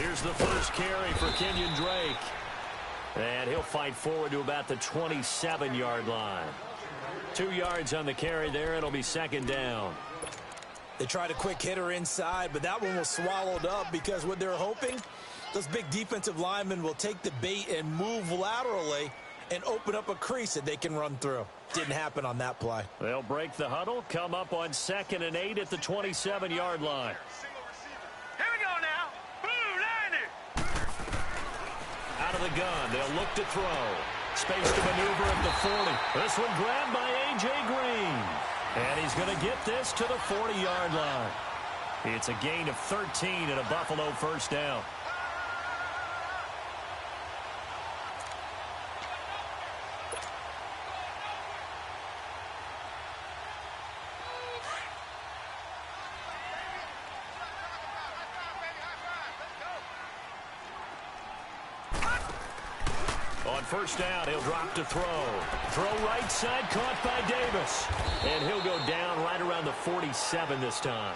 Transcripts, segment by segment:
Here's the first carry for Kenyon Drake. And he'll fight forward to about the 27-yard line. 2 yards on the carry there. It'll be second down. They tried a quick hitter inside, but that one was swallowed up because what they're hoping, those big defensive linemen will take the bait and move laterally and open up a crease that they can run through. Didn't happen on that play. They'll break the huddle, come up on 2nd and 8 at the 27-yard line. Here we go now. Blue 90. Out of the gun, they'll look to throw. Space to maneuver at the 40. This one grabbed by A.J. Green. And he's going to get this to the 40-yard line. It's a gain of 13 and a Buffalo first down. On first down, he'll drop to throw. Throw right side, caught by Davis. And he'll go down right around the 47 this time.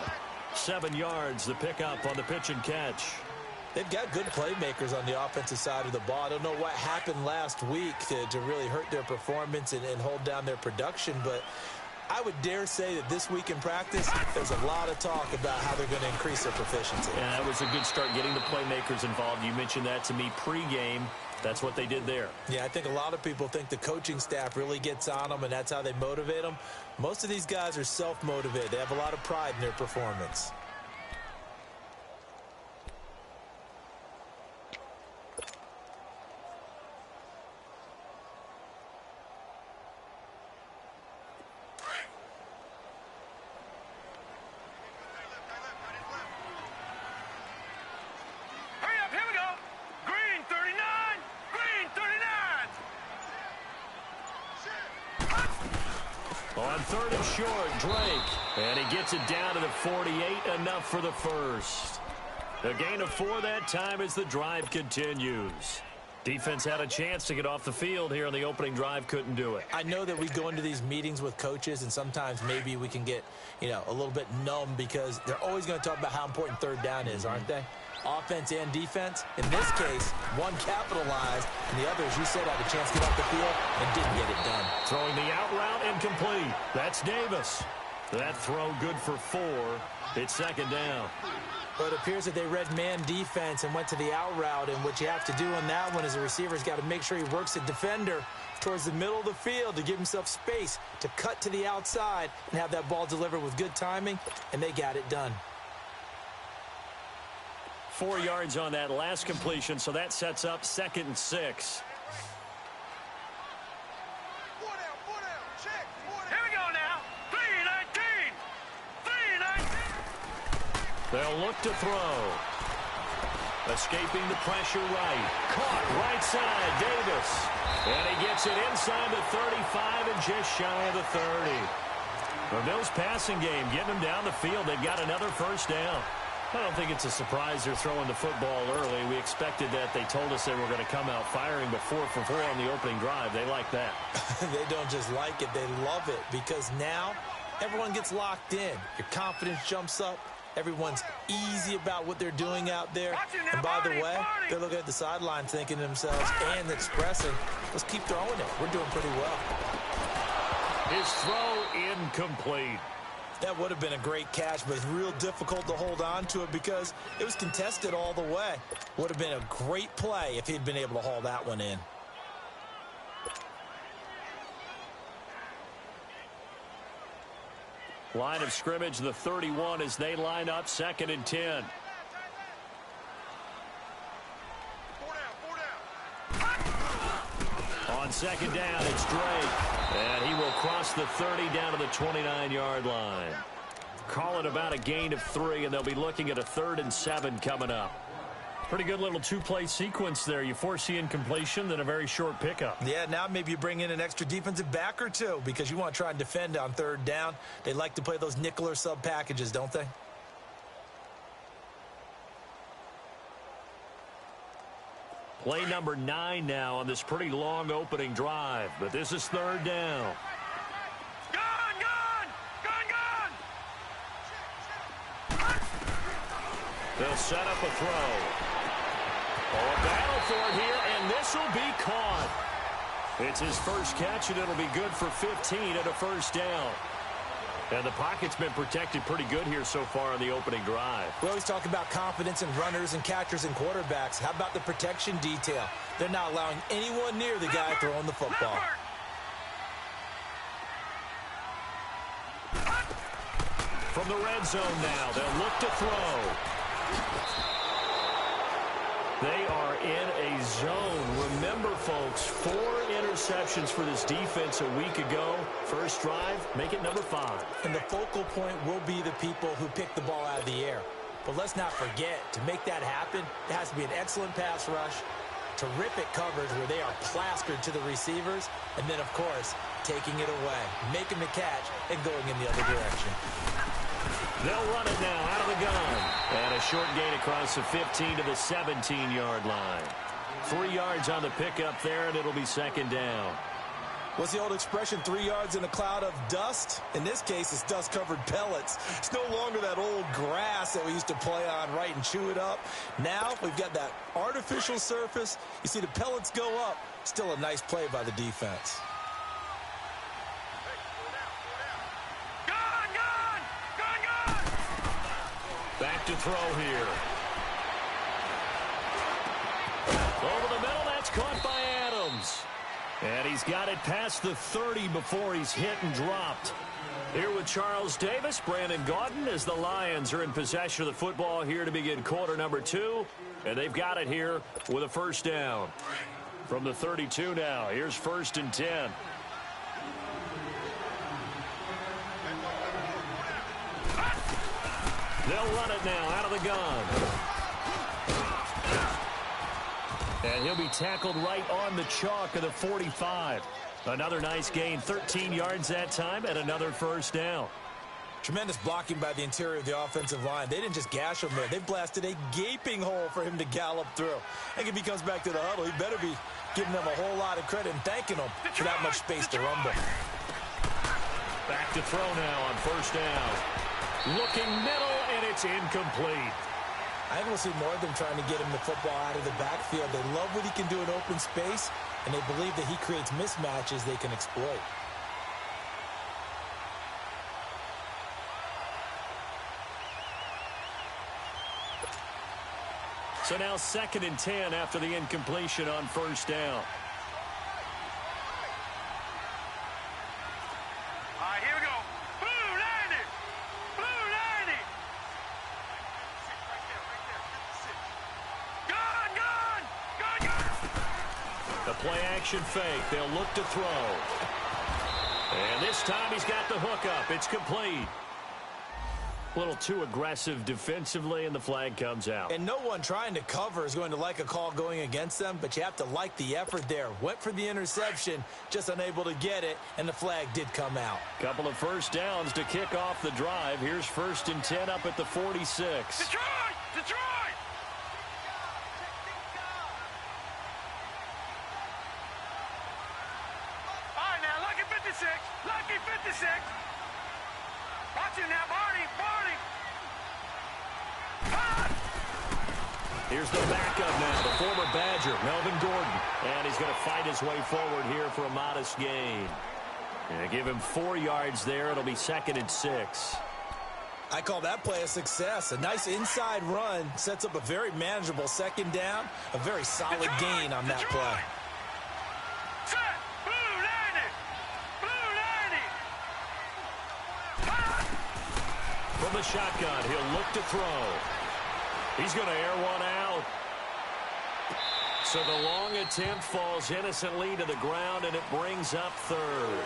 7 yards, the pickup on the pitch and catch. They've got good playmakers on the offensive side of the ball. I don't know what happened last week to really hurt their performance and hold down their production, but I would dare say that this week in practice, there's a lot of talk about how they're going to increase their proficiency. Yeah, that was a good start getting the playmakers involved. You mentioned that to me pregame. That's what they did there. Yeah, I think a lot of people think the coaching staff really gets on them, and that's how they motivate them. Most of these guys are self-motivated. They have a lot of pride in their performance. On 3rd and short, Drake. And he gets it down to the 48, enough for the first. A gain of 4 that time as the drive continues. Defense had a chance to get off the field here on the opening drive, couldn't do it. I know that we go into these meetings with coaches, and sometimes maybe we can get, a little bit numb because they're always going to talk about how important 3rd down is, aren't they? Offense and defense. In this case, one capitalized, and the other, as you said, had a chance to get off the field and didn't get it done. Throwing the out route incomplete. That's Davis. That throw good for 4. It's second down. Well, it appears that they read man defense and went to the out route, and what you have to do on that one is the receiver's got to make sure he works the defender towards the middle of the field to give himself space to cut to the outside and have that ball delivered with good timing, and they got it done. 4 yards on that last completion, so that sets up 2nd and 6. Here we go now. 3-19. 3-19. They'll look to throw. Escaping the pressure right. Caught right side, Davis. And he gets it inside the 35 and just shy of the 30. The Bills passing game, getting them down the field. They've got another first down. I don't think it's a surprise they're throwing the football early. We expected that. They told us they were going to come out firing, but 4 for 4 on the opening drive. They like that. They don't just like it. They love it because now everyone gets locked in. Your confidence jumps up. Everyone's easy about what they're doing out there. And by the way, they're looking at the sidelines thinking to themselves and expressing, let's keep throwing it. We're doing pretty well. His throw incomplete. That would have been a great catch, but it's real difficult to hold on to it because it was contested all the way. Would have been a great play if he'd been able to haul that one in. Line of scrimmage, the 31 as they line up, 2nd and 10. On 2nd down, it's Drake. And he will cross the 30 down to the 29-yard line. Call it about a gain of 3, and they'll be looking at a 3rd and 7 coming up. Pretty good little 2-play sequence there. You foresee incompletion, then a very short pickup. Yeah, now maybe you bring in an extra defensive back or 2 because you want to try and defend on 3rd down. They like to play those nickel or sub packages, don't they? Play number 9 now on this pretty long opening drive, but this is 3rd down. They'll set up a throw. Oh, a battle for it here, and this will be caught. It's his first catch, and it'll be good for 15 and a first down. And the pocket's been protected pretty good here so far on the opening drive. We always talk about confidence in runners and catchers and quarterbacks. How about the protection detail? They're not allowing anyone near the guy throwing the football. From the red zone now, they'll look to throw. They are in a zone. Remember, folks, 4 interceptions for this defense a week ago. First drive, make it number 5. And the focal point will be the people who pick the ball out of the air. But let's not forget, to make that happen, it has to be an excellent pass rush, terrific coverage where they are plastered to the receivers, and then, of course, taking it away, making the catch, and going in the other direction. They'll run it now out of the gun. And a short gain across the 15 to the 17-yard line. 3 yards on the pickup there, and it'll be second down. What's the old expression, 3 yards in a cloud of dust? In this case, it's dust-covered pellets. It's no longer that old grass that we used to play on, right, and chew it up. Now we've got that artificial surface. You see the pellets go up. Still a nice play by the defense. Back to throw here. Over the middle, that's caught by Adams. And he's got it past the 30 before he's hit and dropped. Here with Charles Davis, Brandon Gaudin, as the Lions are in possession of the football here to begin quarter number 2. And they've got it here with a first down. From the 32 now, here's 1st and 10. They'll run it now out of the gun. And he'll be tackled right on the chalk of the 45. Another nice gain, 13 yards that time, and another first down. Tremendous blocking by the interior of the offensive line. They didn't just gash him there. They blasted a gaping hole for him to gallop through. I think if he comes back to the huddle, he better be giving them a whole lot of credit and thanking them for that much space to rumble. Back to throw now on first down. Looking middle, and it's incomplete. I think we'll see more of them trying to get him the football out of the backfield. They love what he can do in open space, and they believe that he creates mismatches they can exploit. So now 2nd and 10 after the incompletion on first down. All right, here we go. Blue 90. Blue 90. Gun. The play action fake. They'll look to throw. And this time he's got the hook up. It's complete. A little too aggressive defensively, and the flag comes out. And no one trying to cover is going to like a call going against them, but you have to like the effort there. Went for the interception, just unable to get it, and the flag did come out. Couple of first downs to kick off the drive. Here's 1st and 10 up at the 46. Detroit! Detroit! All right, now, lucky 56. Lucky 56. Watch him now, Barney. Barney. Here's the backup now, the former Badger, Melvin Gordon. And he's going to fight his way forward here for a modest gain. And give him 4 yards there. It'll be 2nd and 6. I call that play a success. A nice inside run sets up a very manageable 2nd down. A very solid gain on that play. Set. Blue 90. Blue 90. From the shotgun, he'll look to throw. He's going to air one out. So the long attempt falls innocently to the ground, and it brings up 3rd.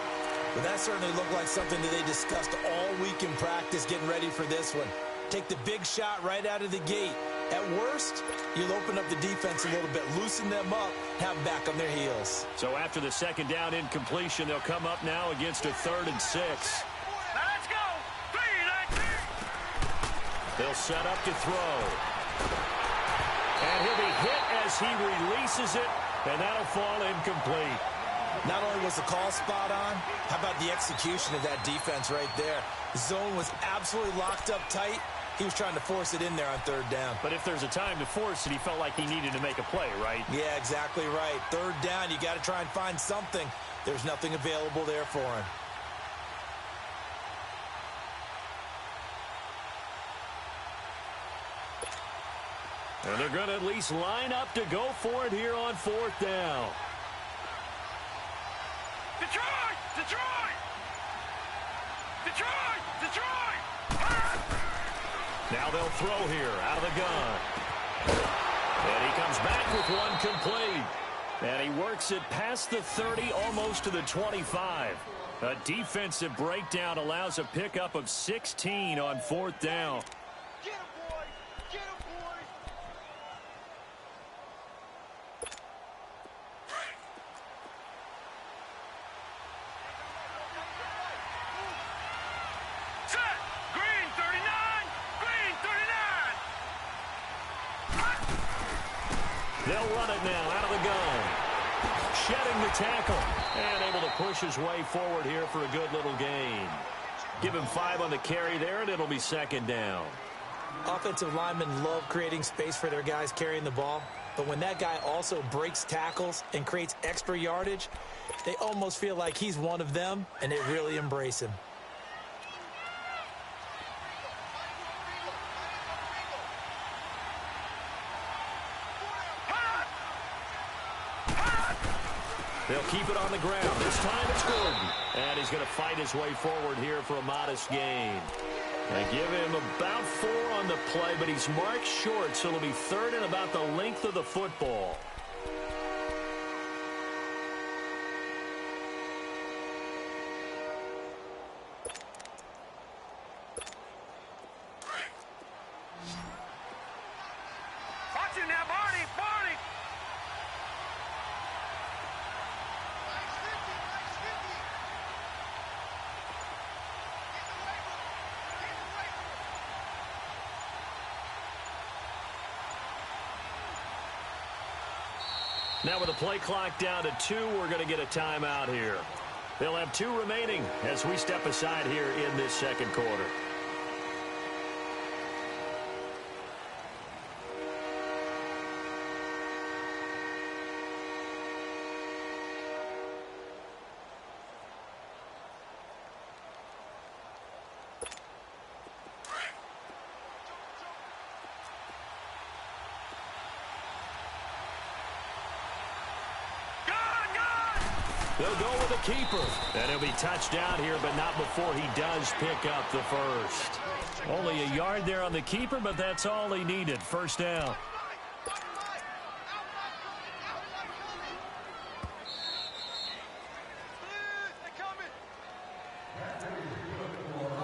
Well, that certainly looked like something that they discussed all week in practice getting ready for this one. Take the big shot right out of the gate. At worst, you'll open up the defense a little bit, loosen them up, have them back on their heels. So after the 2nd down incompletion, they'll come up now against a 3rd and 6. Now let's go. 3, 19. They'll set up to throw. And he'll be hit as he releases it, and that'll fall incomplete. Not only was the call spot on, how about the execution of that defense right there? The zone was absolutely locked up tight, He was trying to force it in there on third down. But if there's a time to force it, he felt like he needed to make a play, right? Yeah, exactly right. Third down, you got to try and find something. There's nothing available there for him. And they're going to at least line up to go for it here on fourth down. Detroit! Detroit! Detroit! Detroit! Now they'll throw here out of the gun. And he comes back with one complete. And he works it past the 30, almost to the 25. A defensive breakdown allows a pickup of 16 on fourth down. Get him, boys! Get him, boys! Set! Green 39! Green 39! They'll run it now out of the gun. Shedding the tackle. And able to push his way forward here for a good little gain. Give him 5 on the carry there, and it'll be second down. Offensive linemen love creating space for their guys carrying the ball. But when that guy also breaks tackles and creates extra yardage, they almost feel like he's one of them, and they really embrace him. They'll keep it on the ground. This time it's Gordon. And he's going to fight his way forward here for a modest gain. They give him about 4 on the play, but he's marked short, so it'll be third and about the length of the football. Watch it now, Barney! Barney! Now with the play clock down to 2, we're going to get a timeout here. They'll have 2 remaining as we step aside here in this second quarter. They'll go with a keeper. And he'll be touched down here, but not before he does pick up the first. Only a yard there on the keeper, but that's all he needed. First down.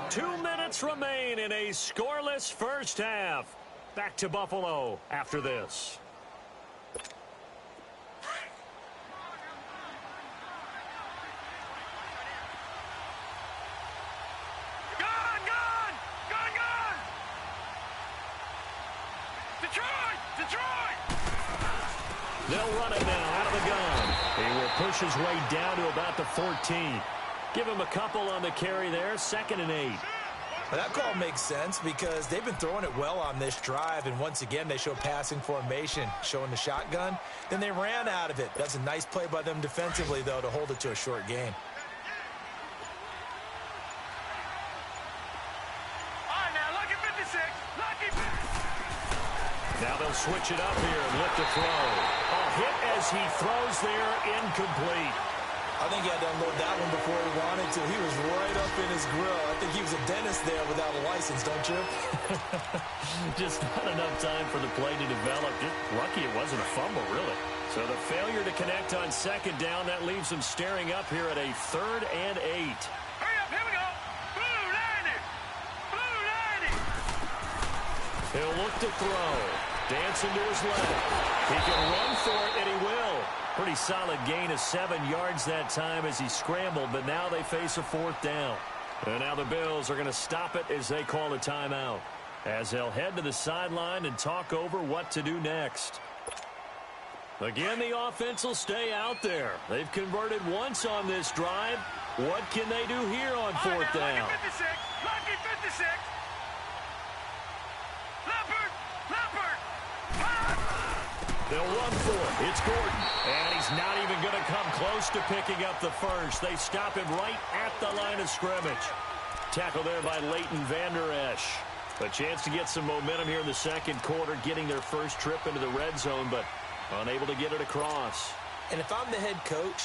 Two minutes remain in a scoreless first half. Back to Buffalo after this. They'll run it now out of the gun. He will push his way down to about the 14. Give him a couple on the carry there. 2nd and 8. Well, that call makes sense because they've been throwing it well on this drive, and once again they show passing formation, showing the shotgun. Then they ran out of it. That's a nice play by them defensively, though, to hold it to a short game. All right, now, lucky 56. Lucky 56. Now they'll switch it up here and look to throw. A hit as he throws there, incomplete. I think he had to unload that one before he wanted to. He was right up in his grill. I think he was a dentist there without a license, don't you? Just not enough time for the play to develop. Just lucky it wasn't a fumble, really. So the failure to connect on 2nd down, that leaves them staring up here at a 3rd and 8. Hurry up, here we go. Blue 90. Blue 90. He'll look to throw. Dancing to his left. He can run for it, and he will. Pretty solid gain of 7 yards that time as he scrambled, but now they face a 4th down. And now the Bills are going to stop it as they call a timeout, as they'll head to the sideline and talk over what to do next. Again, the offense will stay out there. They've converted once on this drive. What can they do here on 4th down? Lucky 56. Lucky 56. They'll run for it. It's Gordon. And he's not even going to come close to picking up the first. They stop him right at the line of scrimmage. Tackle there by Leighton Vander Esch. A chance to get some momentum here in the second quarter, getting their first trip into the red zone, but unable to get it across. And if I'm the head coach,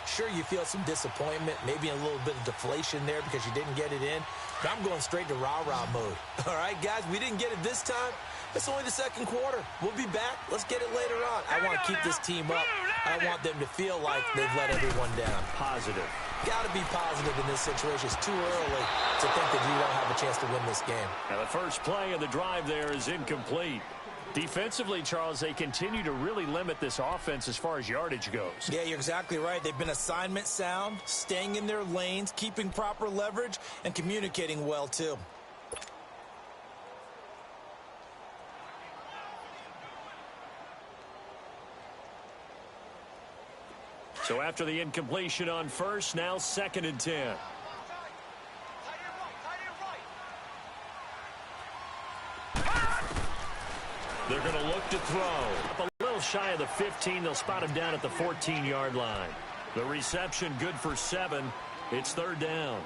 sure, you feel some disappointment, maybe a little bit of deflation there because you didn't get it in. But I'm going straight to rah-rah mode. All right, guys, we didn't get it this time. It's only the second quarter. We'll be back. Let's get it later on. I want to keep this team up. I want them to feel like they've let everyone down. Positive. Got to be positive in this situation. It's too early to think that you don't have a chance to win this game. Now the first play of the drive there is incomplete. Defensively, Charles, they continue to really limit this offense as far as yardage goes. Yeah, you're exactly right. They've been assignment sound, staying in their lanes, keeping proper leverage, and communicating well, too. So after the incompletion on first, now 2nd and 10. They're going to look to throw. Up a little shy of the 15. They'll spot him down at the 14-yard line. The reception good for 7. It's 3rd down.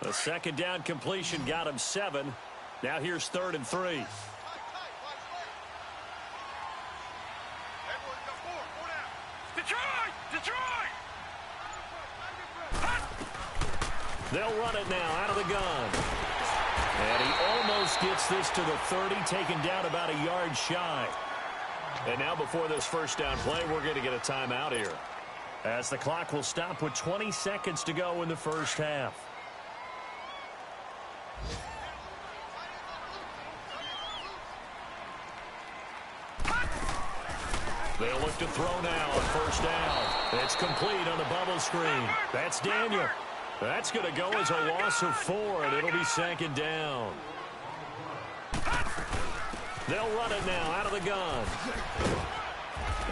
A 2nd down completion got him 7. Now here's 3rd and 3. Detroit! They'll run it now out of the gun. And he almost gets this to the 30, taken down about a yard shy. And now before this first down play, we're going to get a timeout here, as the clock will stop with 20 seconds to go in the first half. They'll look to throw now on first down. It's complete on the bubble screen. That's Daniel. That's going to go as a loss of 4, and it'll be 2nd down. They'll run it now out of the gun.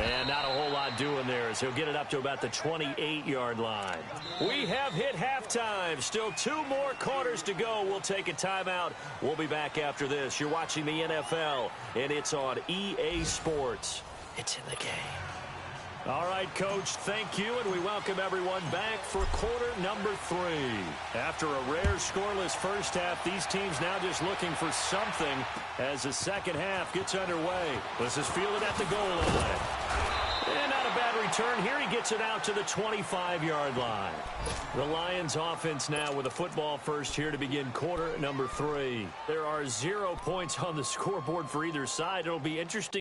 And not a whole lot doing there, as he'll get it up to about the 28-yard line. We have hit halftime. Still 2 more quarters to go. We'll take a timeout. We'll be back after this. You're watching the NFL, and it's on EA Sports. It's in the game. All right, Coach, thank you, and we welcome everyone back for quarter number 3. After a rare scoreless first half, these teams now just looking for something as the second half gets underway. This is fielded at the goal line. And not a bad return here. He gets it out to the 25-yard line. The Lions offense now with a football first here to begin quarter number 3. There are 0 points on the scoreboard for either side. It'll be interesting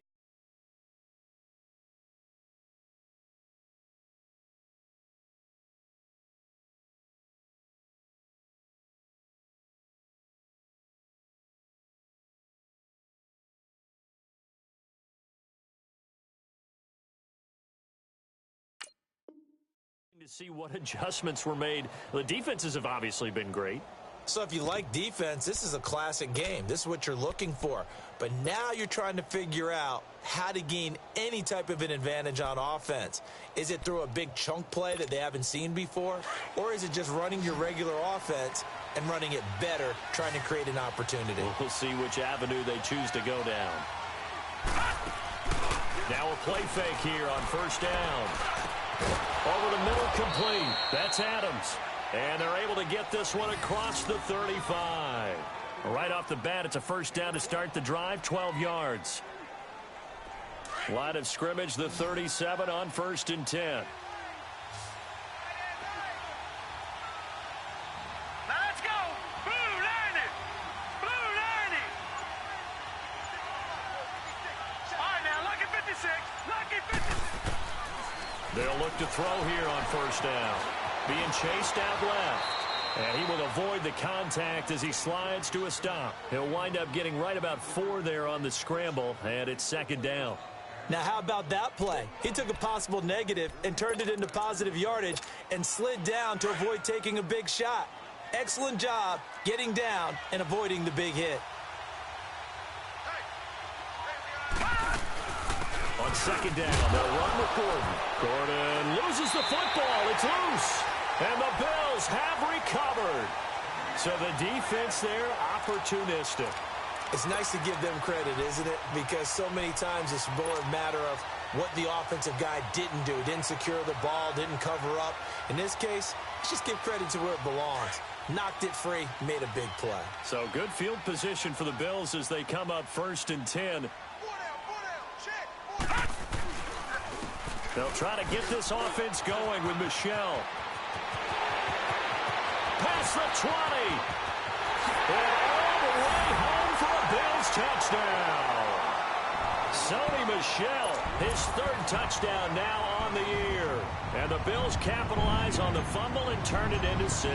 to see what adjustments were made. The defenses have obviously been great. So if you like defense, this is a classic game. This is what you're looking for. But now you're trying to figure out how to gain any type of an advantage on offense. Is it through a big chunk play that they haven't seen before? Or is it just running your regular offense and running it better, trying to create an opportunity? We'll see which avenue they choose to go down. Now a play fake here on first down. Over the middle, complete. That's Adams. And they're able to get this one across the 35. Right off the bat, it's a first down to start the drive, 12 yards. Line of scrimmage, the 37 on 1st and 10. Now let's go. Blue 90. Blue 90. All right, now, lucky 56. Lucky 56. They'll look to throw here on first down. Being chased out left. And he will avoid the contact as he slides to a stop. He'll wind up getting right about 4 there on the scramble, and it's 2nd down. Now, how about that play? He took a possible negative and turned it into positive yardage and slid down to avoid taking a big shot. Excellent job getting down and avoiding the big hit. on second down. They'll run with Gordon. Gordon loses the football. It's loose. And the Bills have recovered. So the defense there, opportunistic. It's nice to give them credit, isn't it? Because so many times it's more a matter of what the offensive guy didn't do. Didn't secure the ball, didn't cover up. In this case, let's just give credit to where it belongs. Knocked it free, made a big play. So good field position for the Bills as they come up 1st and 10. They'll try to get this offense going with Michel. Past the 20. And all the way home for a Bills touchdown. Sony Michel, his 3rd touchdown now on the year. And the Bills capitalize on the fumble and turn it into 6.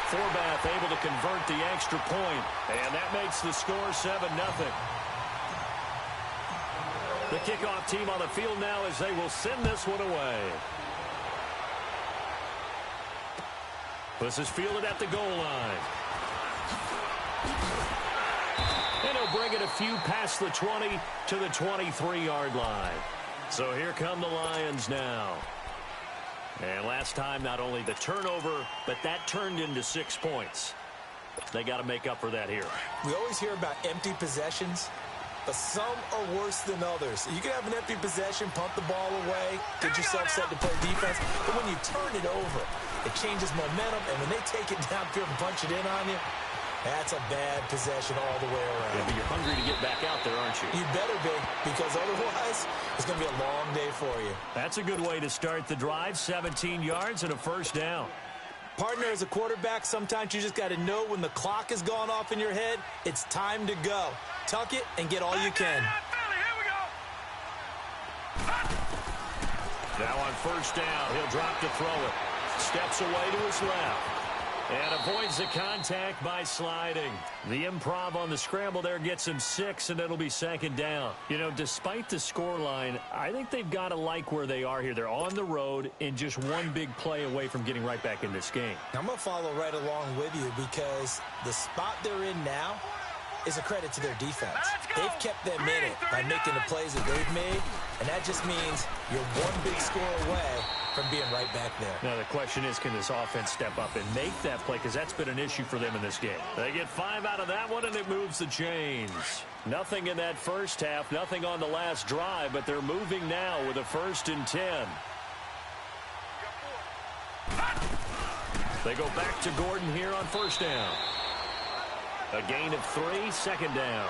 Forbath able to convert the extra point, and that makes the score 7-0. The kickoff team on the field now as they will send this one away. This is fielded at the goal line. And he'll bring it a few past the 20 to the 23-yard line. So here come the Lions now. And last time, not only the turnover, but that turned into 6 points. They got to make up for that here. We always hear about empty possessions, but some are worse than others. You can have an empty possession, pump the ball away, get yourself set to play defense, but when you turn it over, it changes momentum, and when they take it downfield and punch it in on you, that's a bad possession all the way around. Yeah, but you're hungry to get back out there, aren't you? You better be, because otherwise, it's going to be a long day for you. That's a good way to start the drive. 17 yards and a 1st down. Partner, as a quarterback, sometimes you just got to know when the clock has gone off in your head, it's time to go. Tuck it and get all you can. Now on 1st down, he'll drop to throw it. Steps away to his left. And avoids the contact by sliding. The improv on the scramble there gets him 6, and it'll be 2nd down. You know, despite the scoreline, I think they've got to like where they are here. They're on the road and just one big play away from getting right back in this game. I'm going to follow right along with you because the spot they're in now is a credit to their defense. They've kept them in it by making the plays that they've made, and that just means you're one big score away from being right back there. Now the question is, can this offense step up and make that play? Because that's been an issue for them in this game. They get 5 out of that one, and it moves the chains. Nothing in that first half, nothing on the last drive, but they're moving now with a 1st and 10. They go back to Gordon here on 1st down. A gain of 3, 2nd down.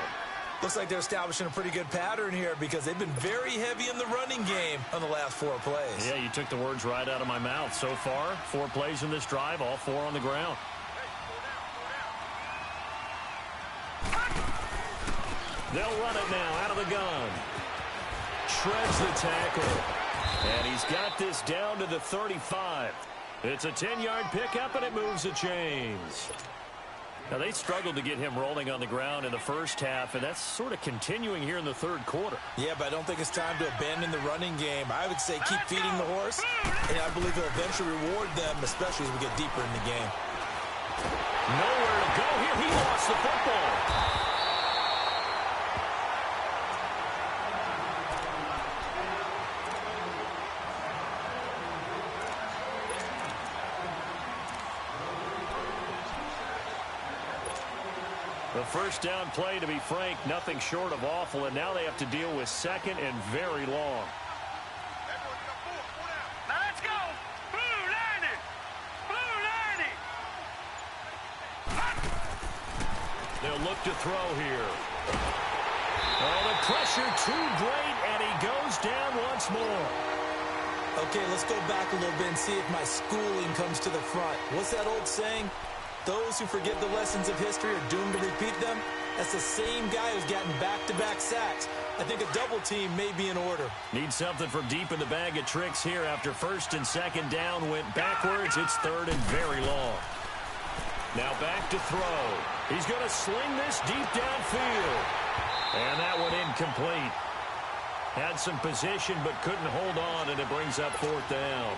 Looks like they're establishing a pretty good pattern here because they've been very heavy in the running game on the last 4 plays. Yeah, you took the words right out of my mouth. So far, 4 plays in this drive, all 4 on the ground. They'll run it now out of the gun. Shreds the tackle. And he's got this down to the 35. It's a 10-yard pickup, and it moves the chains. Now, they struggled to get him rolling on the ground in the first half, and that's sort of continuing here in the 3rd quarter. Yeah, but I don't think it's time to abandon the running game. I would say keep feeding the horse, and I believe he'll eventually reward them, especially as we get deeper in the game. Nowhere to go here. He lost the football. The 1st down play, to be frank, nothing short of awful, and now they have to deal with 2nd and very long. Now let's go. Blue 90. Blue 90. They'll look to throw here. Oh, the pressure too great, and he goes down once more. Okay, let's go back a little bit and see if my schooling comes to the front. What's that old saying? Those who forget the lessons of history are doomed to repeat them. That's the same guy who's gotten back-to-back sacks. I think a double team may be in order. Need something from deep in the bag of tricks here after 1st and 2nd down went backwards. It's 3rd and very long. Now back to throw. He's going to sling this deep downfield. And that one incomplete. Had some position but couldn't hold on, and it brings up 4th down.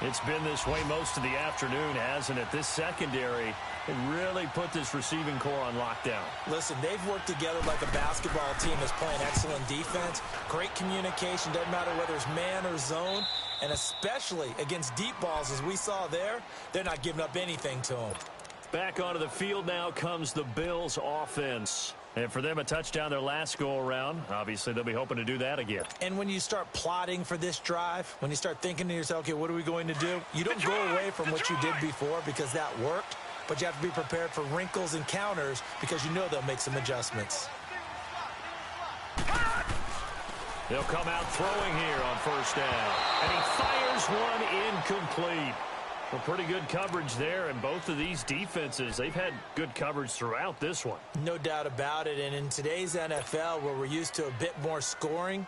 It's been this way most of the afternoon, hasn't it? This secondary can really put this receiving core on lockdown. Listen, they've worked together like a basketball team that's playing excellent defense. Great communication, doesn't matter whether it's man or zone. And especially against deep balls, as we saw there, they're not giving up anything to them. Back onto the field now comes the Bills offense. And for them, a touchdown their last go-around. Obviously, they'll be hoping to do that again. And when you start plotting for this drive, when you start thinking to yourself, okay, what are we going to do? You don't go away from what you did before because that worked, but you have to be prepared for wrinkles and counters because you know they'll make some adjustments. They'll come out throwing here on first down. And he fires one incomplete. Well, pretty good coverage there, and both of these defenses, they've had good coverage throughout this one. No doubt about it, and in today's NFL, where we're used to a bit more scoring,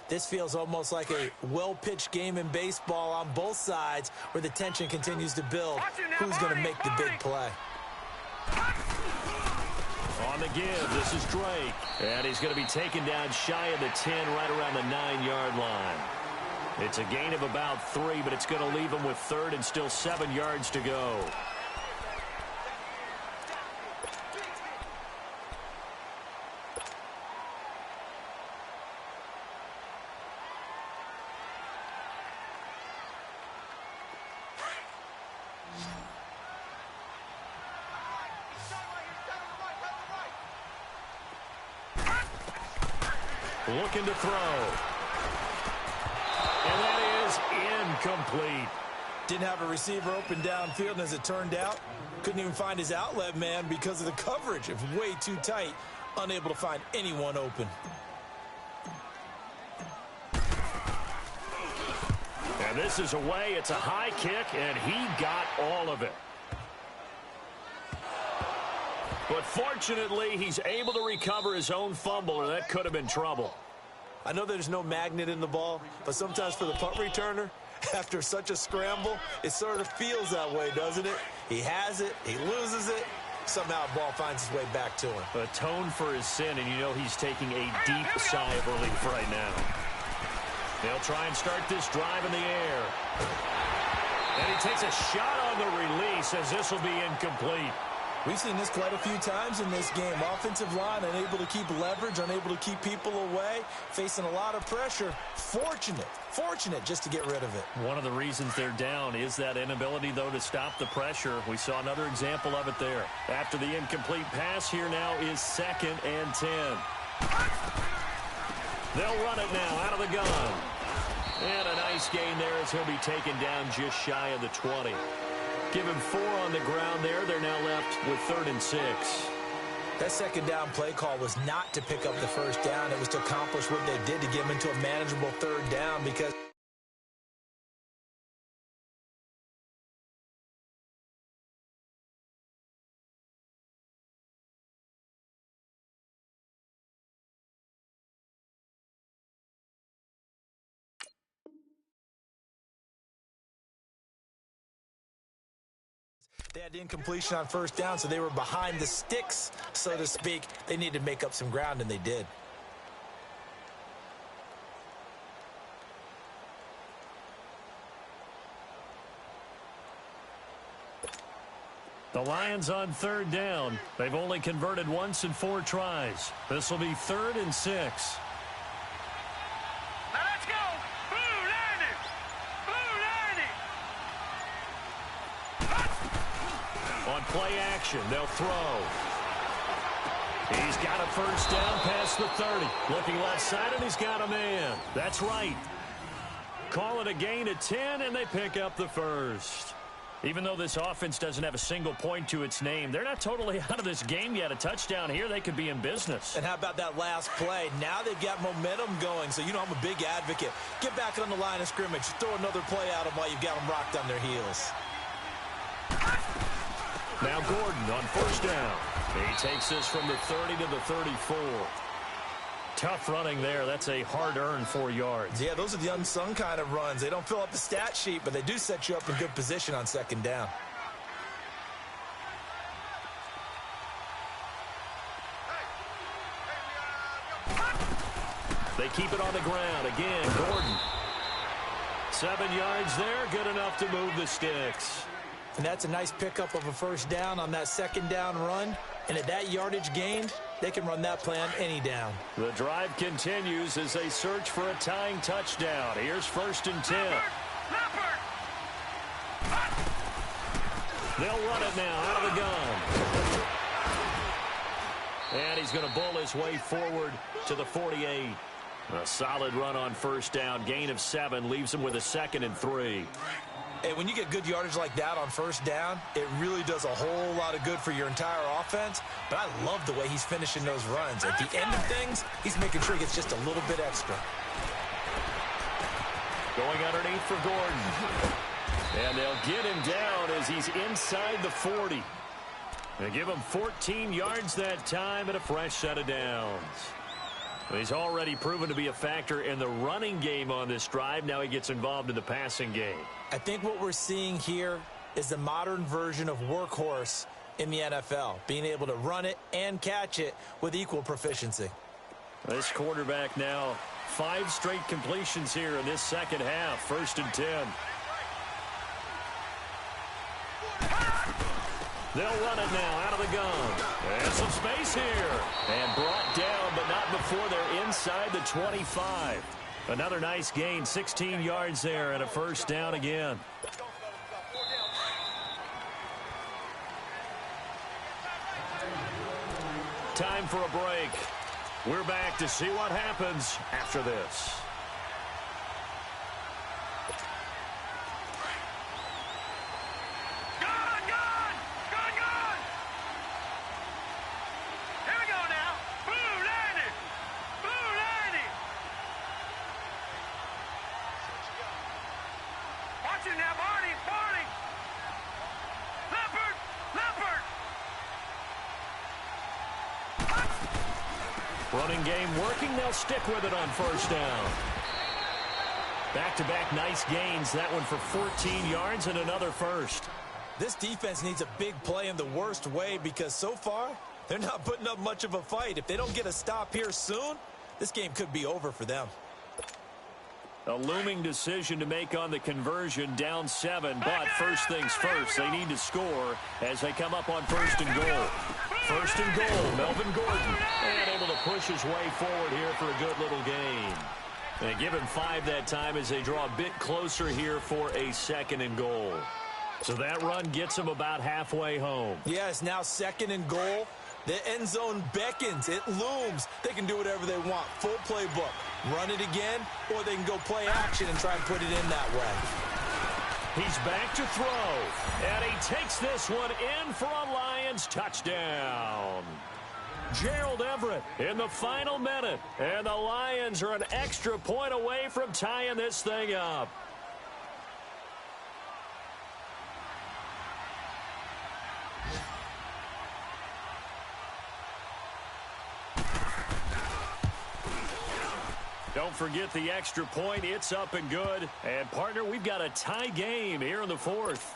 this feels almost like a well-pitched game in baseball on both sides where the tension continues to build. Who's going to make the big play? On the give, this is Drake. And he's going to be taken down shy of the 10, right around the 9-yard line. It's a gain of about 3, but it's going to leave him with third and still 7 yards to go. Looking to throw. And that is incomplete. Didn't have a receiver open downfield, and as it turned out, couldn't even find his outlet man because of the coverage. It was way too tight, unable to find anyone open. And this is away. It's a high kick, and he got all of it. But fortunately, he's able to recover his own fumble, or that could have been trouble. I know there's no magnet in the ball, but sometimes for the punt returner, after such a scramble, it sort of feels that way, doesn't it? He has it, he loses it, somehow the ball finds its way back to him. Atone for his sin, and you know he's taking a deep sigh of relief right now. They'll try and start this drive in the air. And he takes a shot on the release as this will be incomplete. We've seen this quite a few times in this game. Offensive line unable to keep leverage, unable to keep people away, facing a lot of pressure. Fortunate just to get rid of it. One of the reasons they're down is that inability, though, to stop the pressure. We saw another example of it there. After the incomplete pass, here now is 2nd and 10. They'll run it now out of the gun. And a nice gain there as he'll be taken down just shy of the 20. Give him 4 on the ground there. They're now left with 3rd and 6. That second down play call was not to pick up the first down. It was to accomplish what they did to get him into a manageable 3rd down because they had the incompletion on first down, so they were behind the sticks, so to speak. They needed to make up some ground, and they did. The Lions on 3rd down. They've only converted once in 4 tries. This will be 3rd and 6. Now let's go. Blue 90. Blue 90. On play action, they'll throw. He's got a first down past the 30. Looking left side, and he's got a man. That's right. Call it a gain of 10, and they pick up the first. Even though this offense doesn't have a single point to its name, they're not totally out of this game yet. A touchdown here, they could be in business. And how about that last play? Now they've got momentum going, so you know I'm a big advocate. Get back on the line of scrimmage. Throw another play at them while you've got them rocked on their heels. Now Gordon on first down. He takes this from the 30 to the 34. Tough running there. That's a hard-earned 4 yards. Yeah, those are the unsung kind of runs. They don't fill up the stat sheet, but they do set you up in good position on second down. They keep it on the ground. Again, Gordon. 7 yards there, good enough to move the sticks. And that's a nice pickup of a first down on that second down run. And at that yardage gained, they can run that play on any down. The drive continues as they search for a tying touchdown. Here's 1st and 10. They'll run it now out of the gun. And he's going to bull his way forward to the 48. A solid run on first down. Gain of 7 leaves him with a 2nd and 3. Hey, when you get good yardage like that on first down, it really does a whole lot of good for your entire offense. But I love the way he's finishing those runs. At the end of things, he's making sure he gets just a little bit extra. Going underneath for Gordon. And they'll get him down as he's inside the 40. They give him 14 yards that time and a fresh set of downs. He's already proven to be a factor in the running game on this drive. Now he gets involved in the passing game. I think what we're seeing here is the modern version of workhorse in the NFL, being able to run it and catch it with equal proficiency. This quarterback now 5 straight completions here in this second half. 1st and 10. They'll run it now out of the gun. And some space here. And brought down, but not before they're inside the 25. Another nice gain, 16 yards there, and a first down again. Time for a break. We're back to see what happens after this. Running game working. They'll stick with it on first down. Back-to-back nice gains. That one for 14 yards and another first. This defense needs a big play in the worst way because so far they're not putting up much of a fight. If they don't get a stop here soon, this game could be over for them. A looming decision to make on the conversion, down 7, but first things first, they need to score as they come up on 1st and goal. 1st and goal, Melvin Gordon, and able to push his way forward here for a good little gain. They give him 5 that time as they draw a bit closer here for a 2nd and goal. So that run gets them about halfway home. Yeah, it's now 2nd and goal. The end zone beckons. It looms. They can do whatever they want. Full playbook. Run it again, or they can go play action and try and put it in that way. He's back to throw, and he takes this one in for a Lions touchdown. Gerald Everett in the final minute, and the Lions are an extra point away from tying this thing up. Don't forget the extra point. It's up and good. And, partner, we've got a tie game here in the 4th.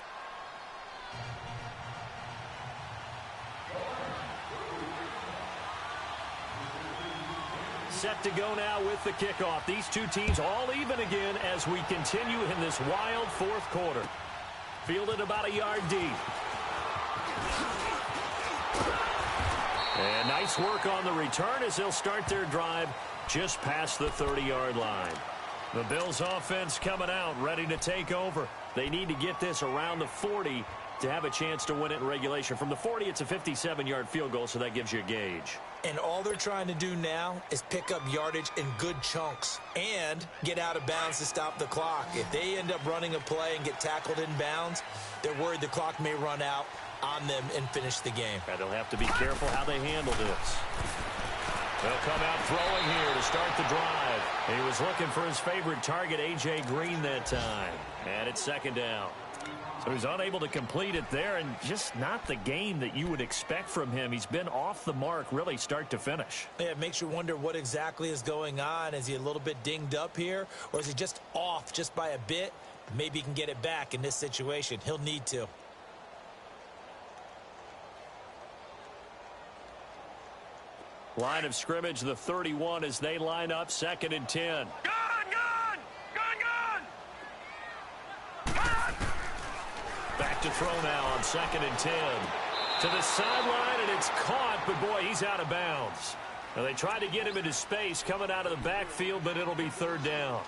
Set to go now with the kickoff. These two teams all even again as we continue in this wild 4th quarter. Fielded about a yard deep. And nice work on the return as they'll start their drive just past the 30-yard line. The Bills offense coming out, ready to take over. They need to get this around the 40 to have a chance to win it in regulation. From the 40, it's a 57-yard field goal, so that gives you a gauge. And all they're trying to do now is pick up yardage in good chunks and get out of bounds to stop the clock. If they end up running a play and get tackled in bounds, they're worried the clock may run out on them and finish the game. And they'll have to be careful how they handle this. They'll come out throwing here to start the drive. He was looking for his favorite target, A.J. Green, that time. And it's 2nd down. So he's unable to complete it there, and just not the game that you would expect from him. He's been off the mark, really, start to finish. Yeah, it makes you wonder what exactly is going on. Is he a little bit dinged up here, or is he just off just by a bit? Maybe he can get it back in this situation. He'll need to. Line of scrimmage, the 31 as they line up, 2nd and 10. Gun! to throw now on 2nd and 10. To the sideline, and it's caught, but boy, he's out of bounds. Now, they tried to get him into space coming out of the backfield, but it'll be 3rd down.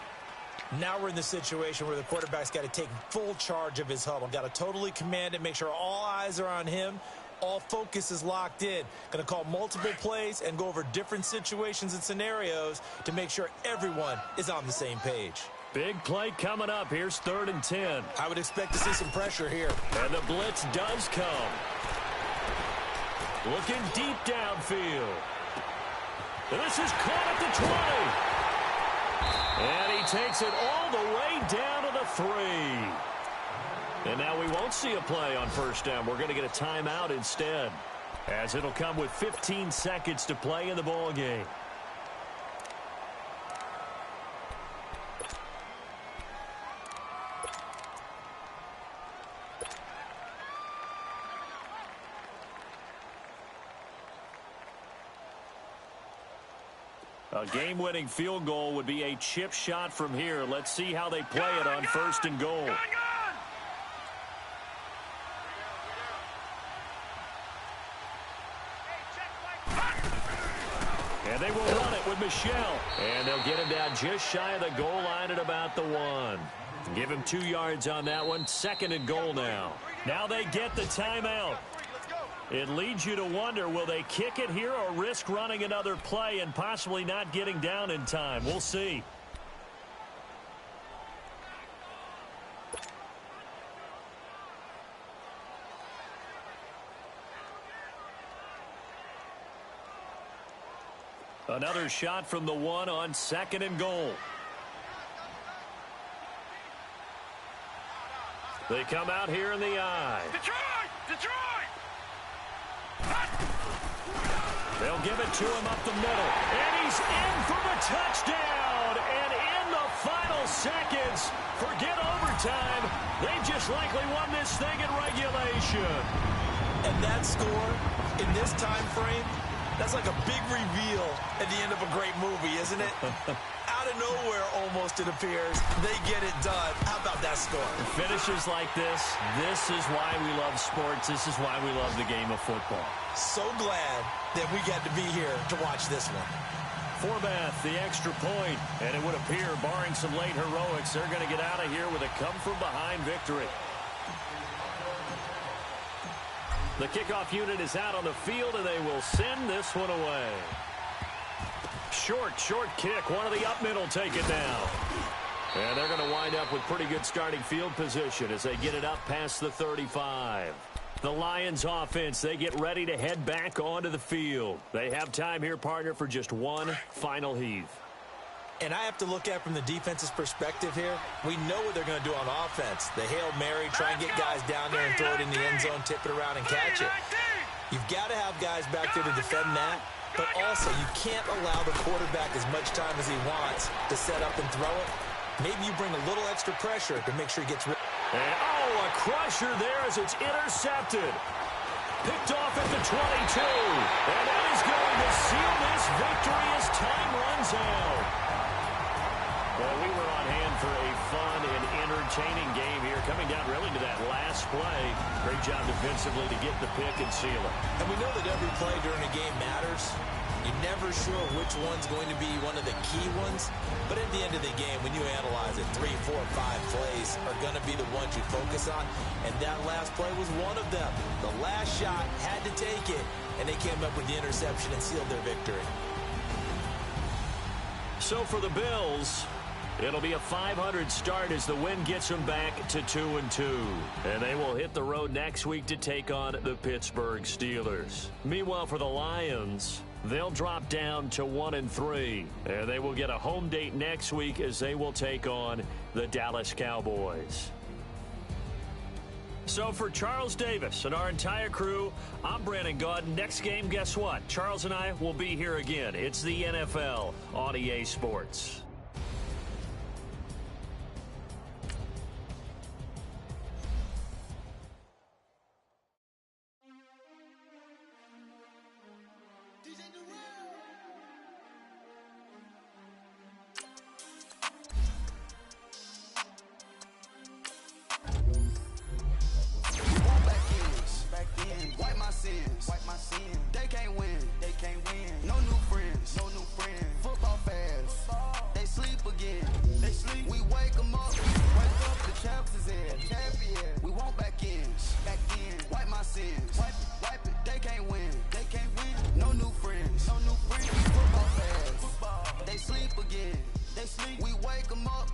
Now we're in the situation where the quarterback's got to take full charge of his huddle. Got to totally command it, make sure all eyes are on him. All focus is locked in. Going to call multiple plays and go over different situations and scenarios to make sure everyone is on the same page. Big play coming up. Here's 3rd and 10. I would expect to see some pressure here. And the blitz does come. Looking deep downfield. And this is caught at the 20. And he takes it all the way down to the 3. And now we won't see a play on 1st down. We're going to get a timeout instead, as it'll come with 15 seconds to play in the ball game. A game-winning field goal would be a chip shot from here. Let's see how they play it on 1st and goal. And they will run it with Michelle. And they'll get him down just shy of the goal line at about the 1. Give him 2 yards on that one. 2nd and goal now. Now they get the timeout. It leads you to wonder, will they kick it here or risk running another play and possibly not getting down in time? We'll see. Another shot from the 1 on 2nd and goal. They come out here in the eye. Detroit! They'll give it to him up the middle. And he's in for the touchdown. And in the final seconds, forget overtime. They just likely won this thing in regulation. And that score in this time frame, that's like a big reveal at the end of a great movie, isn't it? Out of nowhere, almost, it appears, they get it done. How about that score? Finishes like this is why we love sports. This is why we love the game of football. So glad that we got to be here to watch this one. Forbath, the extra point, and it would appear, barring some late heroics, they're going to get out of here with a come-from-behind victory. The kickoff unit is out on the field, and they will send this one away. Short kick. One of the up middle take it down. And they're going to wind up with pretty good starting field position as they get it up past the 35. The Lions offense, they get ready to head back onto the field. They have time here, partner, for just one final heave. And I have to look at from the defense's perspective here. We know what they're going to do on offense. The Hail Mary, try and get guys down there and throw it in the end zone, tip it around and catch it. You've got to have guys back there to defend that. But also, you can't allow the quarterback as much time as he wants to set up and throw it. Maybe you bring a little extra pressure to make sure he gets rid. And, a crusher there as it's intercepted. Picked off at the 22. And that is going to seal this victory as time runs out. Well, we were on hand for a fun and entertaining game here, coming down really to that last play. Great job defensively to get the pick and seal it. And we know that every play during a game matters. You're never sure which one's going to be one of the key ones. But at the end of the game, when you analyze it, 3, 4, 5 plays are going to be the ones you focus on. And that last play was one of them. The last shot had to take it, and they came up with the interception and sealed their victory. So for the Bills, it'll be a 500 start as the win gets them back to 2-2. And they will hit the road next week to take on the Pittsburgh Steelers. Meanwhile, for the Lions, they'll drop down to 1-3. And they will get a home date next week as they will take on the Dallas Cowboys. So for Charles Davis and our entire crew, I'm Brandon Gaudin. Next game, guess what? Charles and I will be here again. It's the NFL on EA Sports. they sleep. We wake them up,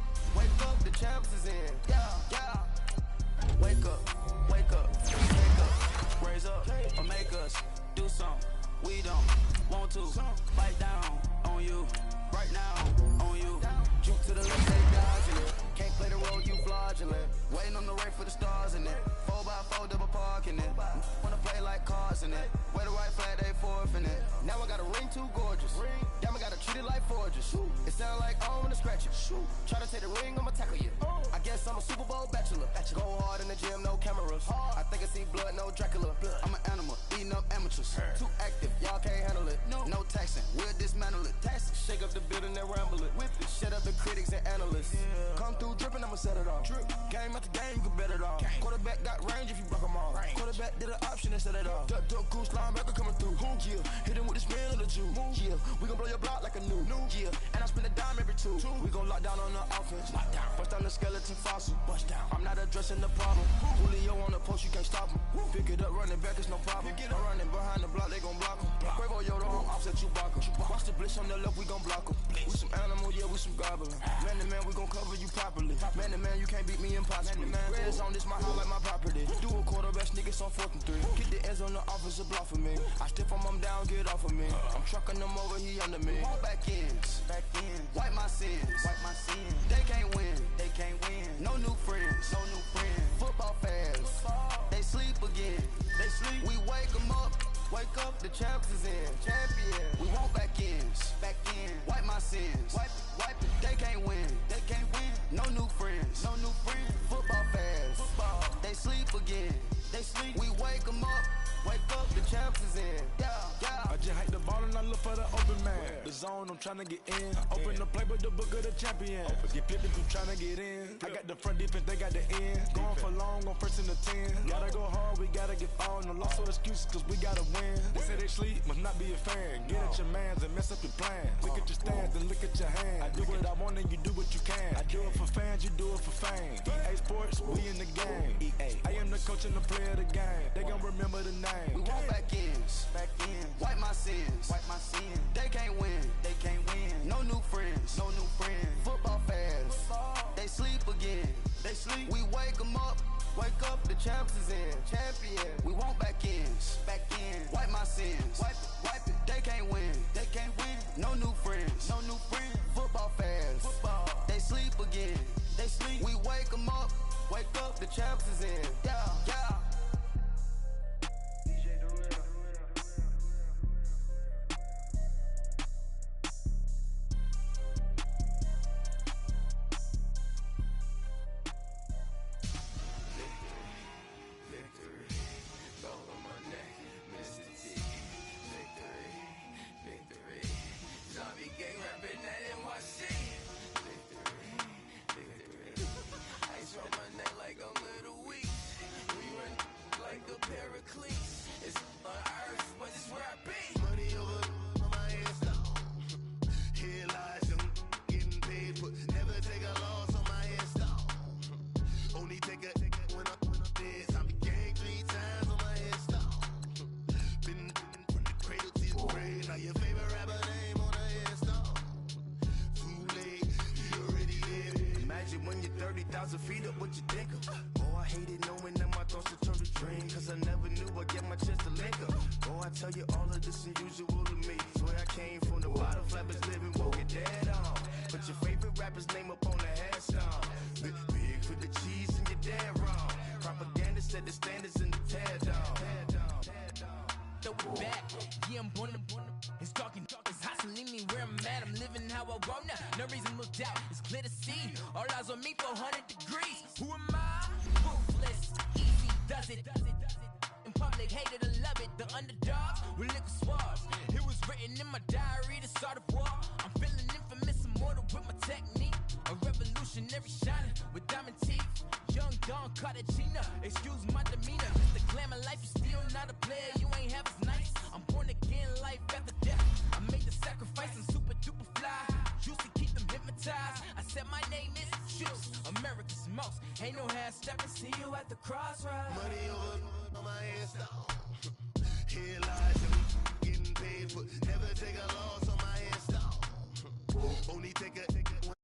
the champs is in. Yeah. Wake up, wake up, raise up, or make us do something. We don't want to bite down on you, right now on you. Juke to the left, they dodging it. Can't play the role, you fraudulent. Waiting on the rain for the stars in it. 4x4 double parking it. Wanna play like cars in it. Wear the white flag, they forfeiting it. Now I got a ring too gorgeous. Damn, I gotta treat it like forges. It sound like I don't wanna scratch it. Try to take the ring, I'ma tackle you. I guess I'm a Super Bowl bachelor. Go hard in the gym, no cameras. I think I see blood, no Dracula. I'm an animal, eating up amateurs. Too active, y'all can't handle it. No taxing, we'll dismantle it. Shake up the building and ramble it. Whip it, shut up the critics and analysts. Come through dripping, I'ma set it off. Game after game, you can bet it off. Quarterback got range if you broke them off. Quarterback did an option and set it off. Duck, goose, linebacker coming through. Yeah, hit him with the spin of the Jew. Yeah, we gon' blow your block like a new. Yeah, and I spend a dime every two. We gon' lock down on the offense. Bust down the skeleton fossil. I'm not addressing the problem. Julio on the post, you can't stop him. Pick it up, running back, it's no problem. I'm running behind the block, they gon' block him. Quavo Yoda on offset Chewbacca. Watch the blitz on the left, we gon' block him. We some animal, yeah, we some goblin. Man to man, we gon' cover you properly. Man to man, you can't beat me impossibly. Red zone, this my house like my property. Do a quarterback, niggas on 4th and 3. Get the ends on the offensive block for me. I stiff him down, get off of me. I'm trucking them over, he under me. Back ends, wipe my sins. They can't win, No new friends, Football fans, they sleep again. We wake them up, the champs is in. Champion, we want back ends, wipe my sins. Wipe it, they can't win, No new friends, Football fans, they sleep again. We wake them up, the champs is in. Yeah. I just hike the ball and I look for the open man. The zone, I'm tryna get in. Open the playbook, the book of the champion. Get flipping through tryna get in. I got the front defense, they got the end. Going for long, on first and the 10. Gotta go hard, we gotta get on. No loss or excuses, cause we gotta win. They say they sleep, must not be a fan. Get at your mans and mess up your plans. Look at your stands and look at your hands. I do what I want and you do what you can. I do it for fans, you do it for fame. EA Sports, we in the game. EA, I am the coach and the player of the game. They gon' remember the name. We want back ends, wipe my sins. They can't win, No new friends, Football fans, they sleep again. We wake them up, the champs is in. Champion, we want back ends, wipe my sins. Wipe it, they can't win, No new friends, Football fans, they sleep again. We wake them up, the champs is in. Yeah. It's on earth, but it's where I be. Money over on my head stone. Here lies them getting paid, but never take a loss on my head stone. Only take a when I'm dead. I be gang 3 times on my head stone. Been from the cradle to the grave. Now your favorite rapper name on a headstone. Too late, you already there. Imagine when you're 30,000 feet up, what you think of? Oh, I hated knowing that my thoughts would turn to dream, cause I never knew I'd get my chance to link up. Oh, I tell you all of this unusual to me. Swear I came from the bottom, flappers living, woke it dead on. Put your favorite rapper's name up on the headstone. Big for the cheese and you're dead wrong. Propaganda set the standards in the tear down. Throw it back, yeah, I'm born to it's talking, it's hustling me where I'm at. I'm living how I want now. No reason to look out, it's clear to see. All eyes on me for 100 degrees. Who am I? Ruthless, easy, does it. In public, hated and love it. The underdogs with liquor swabs. It was written in my diary to start a war. I'm feeling infamous, immortal with my technique. A revolutionary shining with diamond teeth. Young Don Cartagena, excuse my demeanor. Just the glamour life, you still not a player. You ain't half as nice. I'm born again, life after death. I made the sacrifice, I'm super duper fly. Used to keep them hypnotized. I said my name is Juice, America's most. Ain't no half stepping, see you at the crossroads. Money over on my headstone. Here lies them getting paid, but never take a loss on my headstone. Only take a when